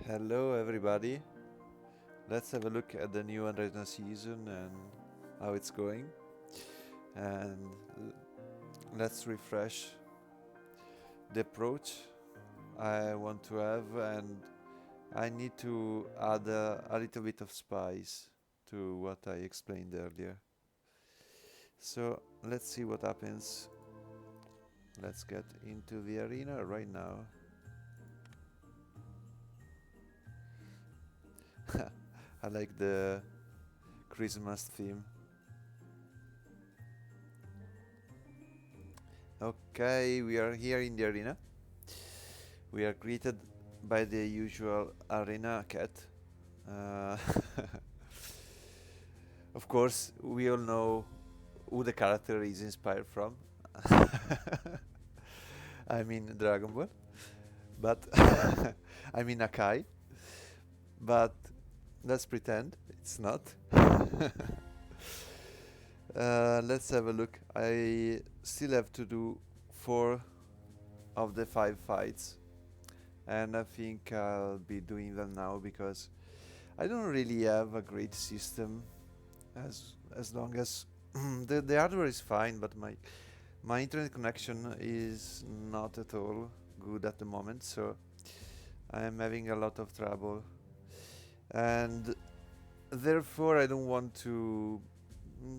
Hello everybody. Let's have a look at the new Arena season and how it's going. And let's refresh the approach I want to have, and I need to add a little bit of spice to what I explained earlier. So let's see what happens. Let's get into the arena right now. I like the Christmas theme. Okay, we are here in the arena. We are greeted by the usual arena cat. Uh, of course, we all know who the character is inspired from. I mean Dragon Ball, but I mean Akai, but let's pretend it's not. Let's have a look. I still have to do 4 of the 5 fights, and I think I'll be doing them now because I don't really have a great system as long as the hardware is fine, but my internet connection is not at all good at the moment, so I am having a lot of trouble, and therefore I don't want to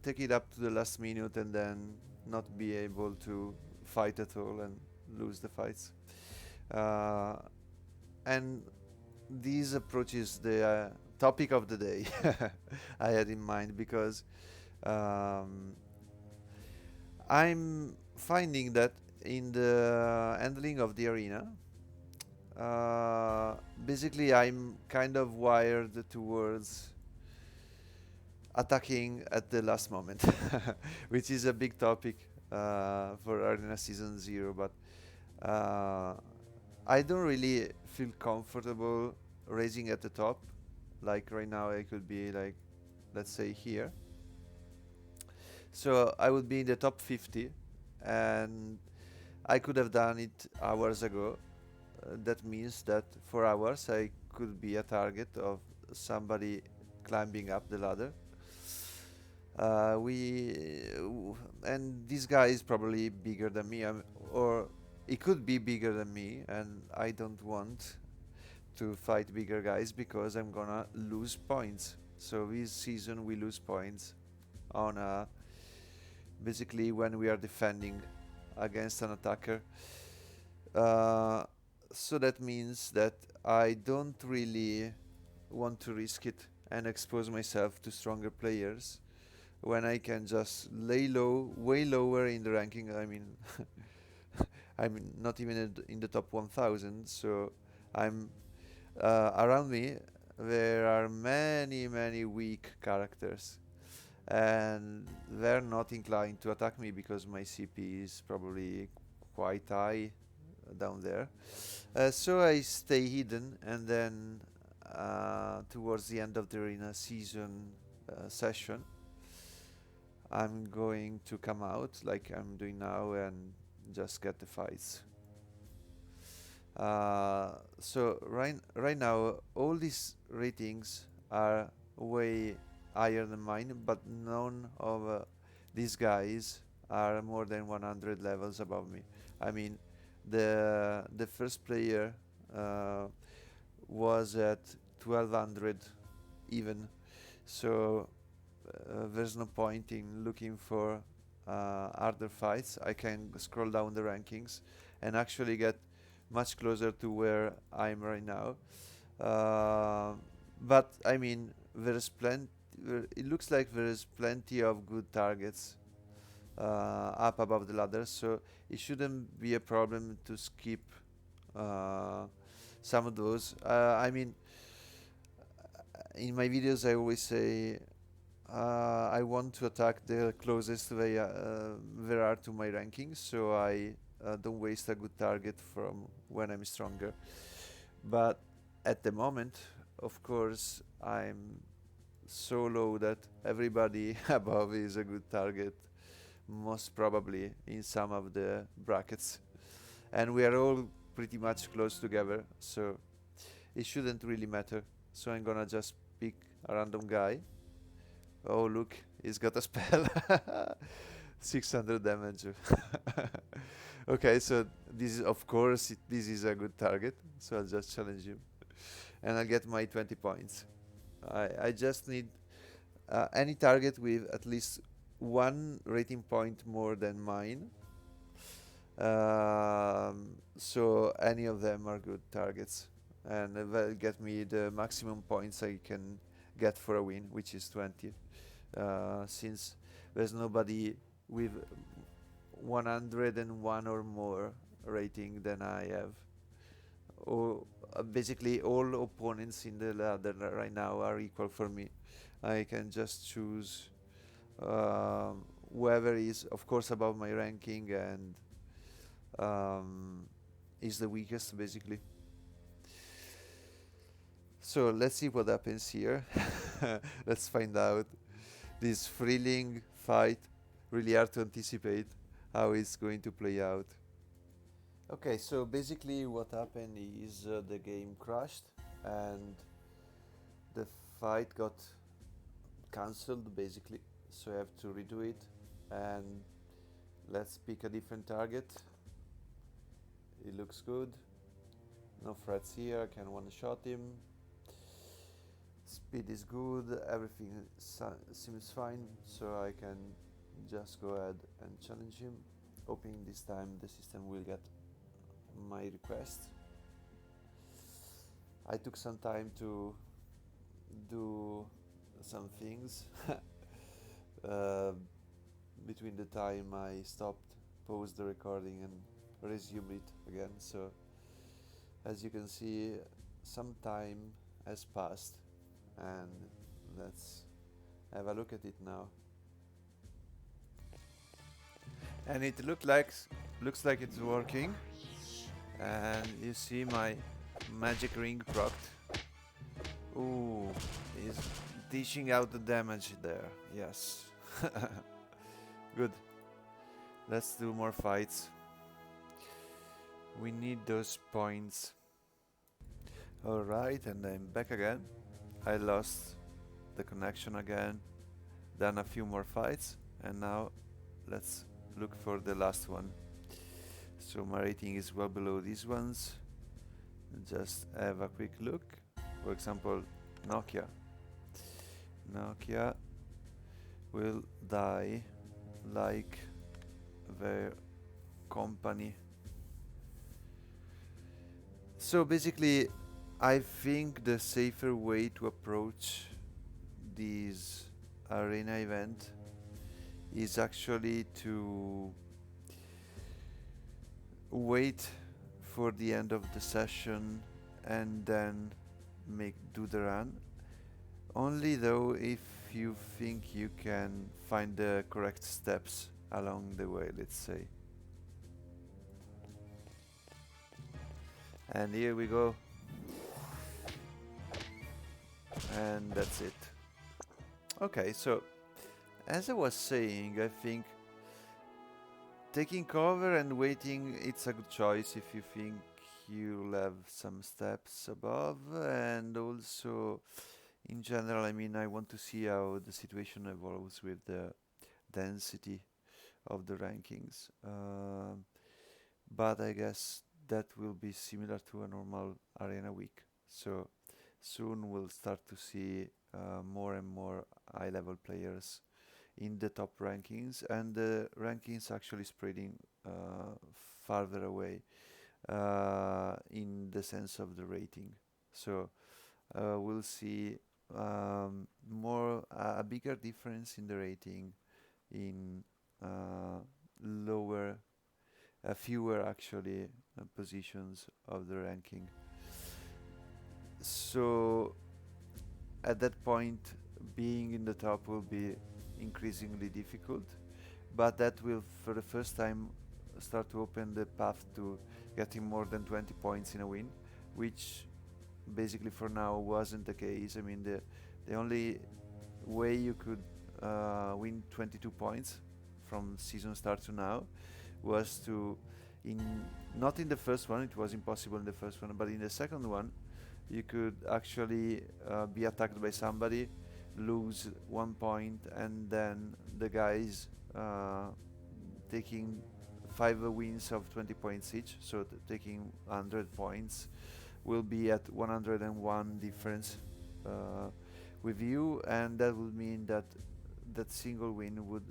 take it up to the last minute and then not be able to fight at all and lose the fights. Uh, and this approach is the topic of the day I had in mind because um, I'm finding that in the handling of the arena, basically I'm kind of wired towards attacking at the last moment, which is a big topic for Arena Season 0, but uh, I don't really feel comfortable raising at the top. Like right now, I could be like, let's say here. So I would be in the top 50, and I could have done it hours ago. That means that for hours I could be a target of somebody climbing up the ladder. And this guy is probably bigger than me, or he could be bigger than me, and I don't want to fight bigger guys because I'm gonna lose points. So this season we lose points on basically when we are defending against an attacker. Uh, so that means that I don't really want to risk it and expose myself to stronger players when I can just lay low, way lower in the ranking. I mean, I'm not even in the top 1000, so I'm around me. There are many, many weak characters, and they're not inclined to attack me because my CP is probably quite high down there. So I stay hidden, and then towards the end of the arena season session, I'm going to come out like I'm doing now and just get the fights. So right now all these ratings are way higher than mine, but none of these guys are more than 100 levels above me. I mean, the first player uh, was at 1200 even, so there's no point in looking for harder fights. I can scroll down the rankings and actually get much closer to where I'm right now. Uh, but I mean, there's plenty. It looks like there is plenty of good targets up above the ladder, so it shouldn't be a problem to skip uh, some of those. I mean, in my videos, I always say I want to attack the closest there are to my rankings, so I don't waste a good target from when I'm stronger. But at the moment, of course, I'm so low that everybody above is a good target, most probably in some of the brackets. And we are all pretty much close together, so it shouldn't really matter. So I'm gonna just pick a random guy. Oh look, he's got a spell. 600 damage. Okay, so this is of course this is a good target. So I'll just challenge him, and I'll get my 20 points. I just need any target with at least one rating point more than mine. So any of them are good targets, and will get me the maximum points I can get for a win, which is 20. Since there's nobody with 101 or more rating than I have. Basically, all opponents in the ladder right now are equal for me. I can just choose whoever is, of course, above my ranking and is the weakest, basically. So let's see what happens here. Let's find out. This thrilling fight, really hard to anticipate how it's going to play out. Okay, so basically what happened is the game crashed and the fight got cancelled basically, so I have to redo it, and let's pick a different target. It looks good, no threats here, I can one-shot him. Speed is good, everything seems fine, so I can just go ahead and challenge him, hoping this time the system will get my request. I took some time to do some things between the time I stopped, paused the recording and resumed it again. So as you can see, some time has passed, and let's have a look at it now. And it looks like it's working, and you see my magic ring procced. Ooh, he's dishing out the damage there. Yes. Good. Let's do more fights. We need those points. Alright, and I'm back again. I lost the connection again. Done a few more fights, and now let's look for the last one. So my rating is well below these ones. Just have a quick look. For example, Nokia. Nokia will die like their company. So basically, I think the safer way to approach this arena event is actually to wait for the end of the session and then do the run. Only though if you think you can find the correct steps along the way, let's say. And here we go. And that's it. Okay, so as I was saying, I think taking cover and waiting, it's a good choice if you think you'll have some steps above, and also in general, I mean, I want to see how the situation evolves with the density of the rankings. But I guess that will be similar to a normal arena week. So soon we'll start to see more and more high-level players in the top rankings, and the rankings actually spreading farther away in the sense of the rating. So we'll see a bigger difference in the rating in lower, fewer actually positions of the ranking. So at that point, being in the top will be increasingly difficult, but that will for the first time start to open the path to getting more than 20 points in a win, which basically for now wasn't the case. I mean, the only way you could win 22 points from season start to now was to not in the first one, it was impossible in the first one, but in the second one you could actually be attacked by somebody, lose 1 point, and then the guys taking 5 wins of 20 points each, so taking 100 points, will be at 101 difference uh, with you, and that would mean that that single win would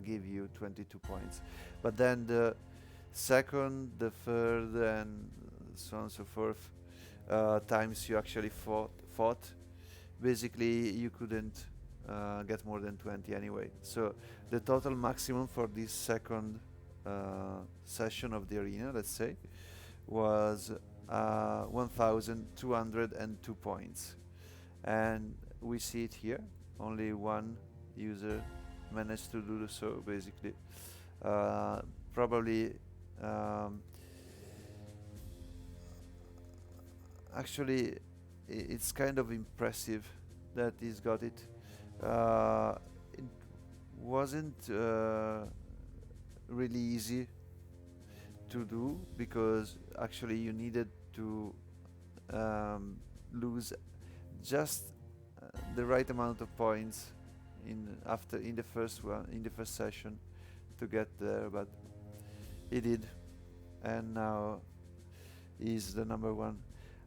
give you 22 points. But then the second, the third, and so on and so forth times you actually fought, basically you couldn't get more than 20 anyway. So the total maximum for this second session of the arena, let's say, was 1,202 points. And we see it here. Only one user managed to do so, basically. Probably, um, actually, it's kind of impressive that he's got it. It wasn't really easy to do, because actually you needed to lose just the right amount of points in the first session to get there, but he did, and now he's the number one.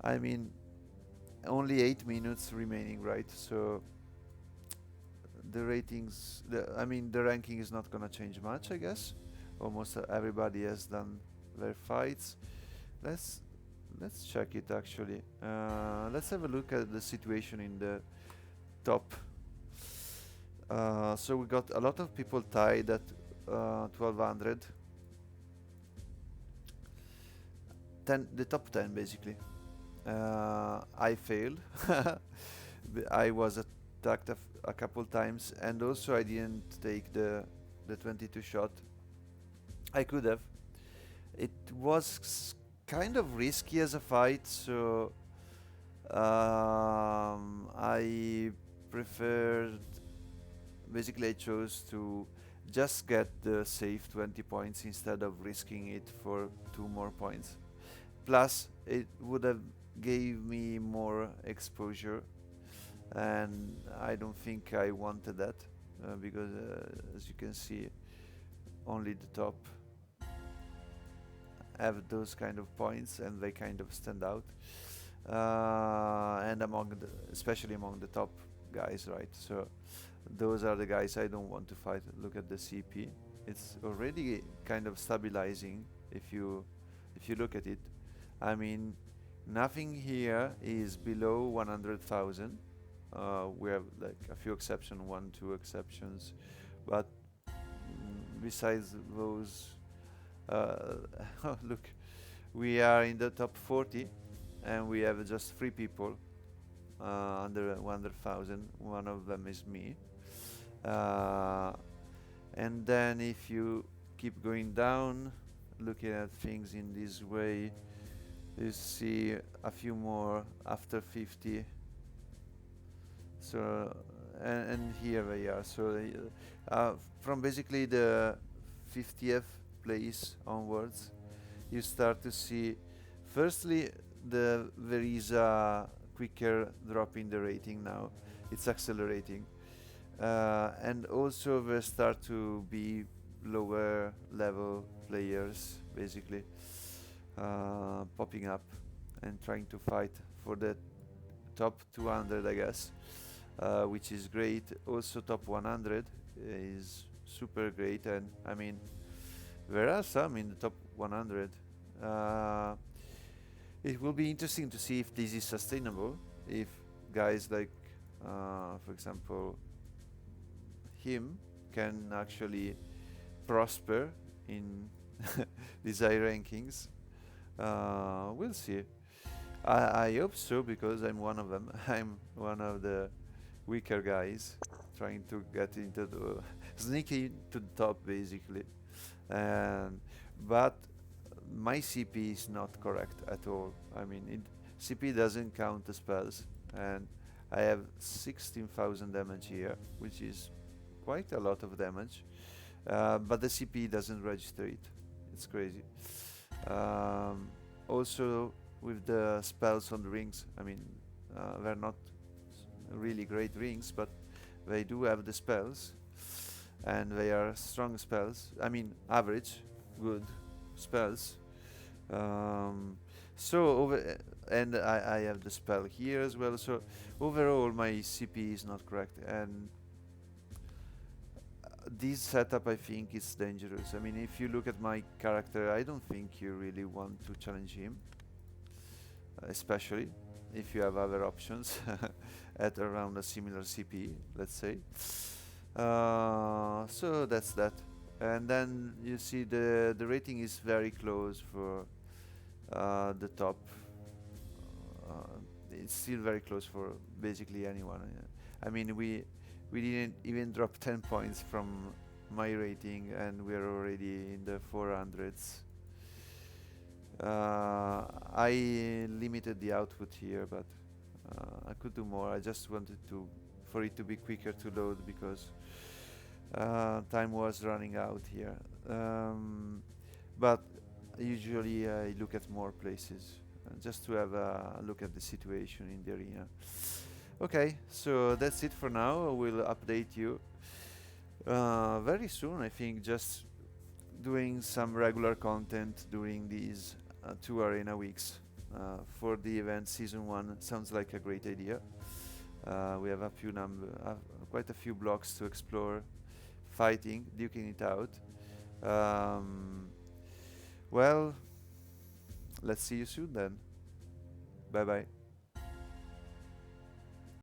I mean, only 8 minutes remaining, right? So the ratings, the ranking is not gonna change much, I guess. Almost everybody has done their fights. Let's let's check it actually. Let's have a look at the situation in the top. So we got a lot of people tied at 1200. The top 10 basically. I failed. I was attacked a couple times, and also I didn't take the 22 shot. I could have. It was kind of risky as a fight, so I preferred. Basically, I chose to just get the safe 20 points instead of risking it for 2 more points. Plus, it would have gave me more exposure, and I don't think I wanted that, because as you can see, only the top have those kind of points, and they kind of stand out, and especially among the top guys, right? So those are the guys I don't want to fight. Look at the CP; it's already kind of stabilizing if you look at it. I mean, nothing here is below 100,000. We have like a few exceptions, 2 exceptions, but besides those, oh, look, we are in the top 40, and we have just 3 people under 100,000. One of them is me. And then if you keep going down, looking at things in this way, you see a few more after 50. So and here they are. So from basically the 50th place onwards, you start to see, firstly, there is a quicker drop in the rating now. It's accelerating, and also there start to be lower level players basically popping up and trying to fight for the top 200, I guess, which is great. Also top 100 is super great, and I mean there are some in the top 100. It will be interesting to see if this is sustainable, if guys like for example him can actually prosper in these high rankings. We'll see. I hope so, because I'm one of them. I'm one of the weaker guys trying to get into the sneaky to the top basically. And but my CP is not correct at all. I mean, CP doesn't count the spells, and I have 16,000 damage here, which is quite a lot of damage. But the CP doesn't register it. It's crazy. Also, with the spells on the rings. I mean, they're not really great rings, but they do have the spells, and they are strong spells. I mean, average, good spells. Um, so over and I have the spell here as well. So overall, my CP is not correct, and this setup I think is dangerous. I mean, if you look at my character, I don't think you really want to challenge him, especially if you have other options at around a similar CP, let's say. So that's that. And then you see the rating is very close for the top. Uh, it's still very close for basically anyone. I mean, we didn't even drop 10 points from my rating, and we're already in the 400s. I limited the output here, but I could do more. I just wanted to for it to be quicker to load because time was running out here. But usually I look at more places just to have a look at the situation in the arena. Okay, so that's it for now. I will update you very soon. I think just doing some regular content during these 2 arena weeks for the event season 1 sounds like a great idea. We have quite a few blocks to explore, fighting, duking it out. Um, well, let's see you soon then. Bye bye.